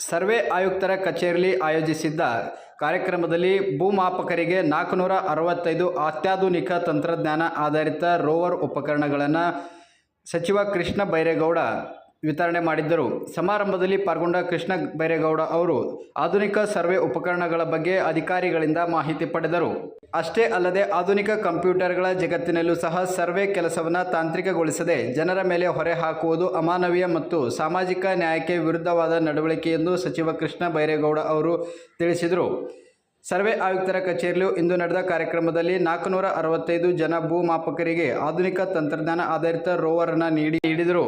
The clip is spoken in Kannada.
ಸರ್ವೆ ಆಯುಕ್ತರ ಕಚೇರಿಯಲ್ಲಿ ಆಯೋಜಿಸಿದ್ದ ಕಾರ್ಯಕ್ರಮದಲ್ಲಿ ಭೂಮಾಪಕರಿಗೆ 465 ಅತ್ಯಾಧುನಿಕ ತಂತ್ರಜ್ಞಾನ ಆಧಾರಿತ ರೋವರ್ ಉಪಕರಣಗಳನ್ನು ಸಚಿವ ಕೃಷ್ಣ ಬೈರೇಗೌಡ ವಿತರಣೆ ಮಾಡಿದ್ದರು. ಸಮಾರಂಭದಲ್ಲಿ ಪಾಲ್ಗೊಂಡ ಕೃಷ್ಣ ಬೈರೇಗೌಡ ಅವರು ಆಧುನಿಕ ಸರ್ವೆ ಉಪಕರಣಗಳ ಬಗ್ಗೆ ಅಧಿಕಾರಿಗಳಿಂದ ಮಾಹಿತಿ ಪಡೆದರು. ಅಷ್ಟೇ ಅಲ್ಲದೆ ಆಧುನಿಕ ಕಂಪ್ಯೂಟರ್ಗಳ ಜಗತ್ತಿನಲ್ಲೂ ಸಹ ಸರ್ವೆ ಕೆಲಸವನ್ನು ತಾಂತ್ರಿಕಗೊಳಿಸದೆ ಜನರ ಮೇಲೆ ಹೊರೆ ಹಾಕುವುದು ಅಮಾನವೀಯ ಮತ್ತು ಸಾಮಾಜಿಕ ನ್ಯಾಯಕ್ಕೆ ವಿರುದ್ಧವಾದ ನಡವಳಿಕೆ ಎಂದು ಸಚಿವ ಕೃಷ್ಣ ಬೈರೇಗೌಡ ಅವರು ತಿಳಿಸಿದರು. ಸರ್ವೆ ಆಯುಕ್ತರ ಕಚೇರಿಯಲ್ಲಿ ಇಂದು ನಡೆದ ಕಾರ್ಯಕ್ರಮದಲ್ಲಿ 465 ಜನ ಭೂಮಾಪಕರಿಗೆ ಆಧುನಿಕ ತಂತ್ರಜ್ಞಾನ ಆಧಾರಿತ ರೋವರ್ ಅನ್ನು ನೀಡಿದರು.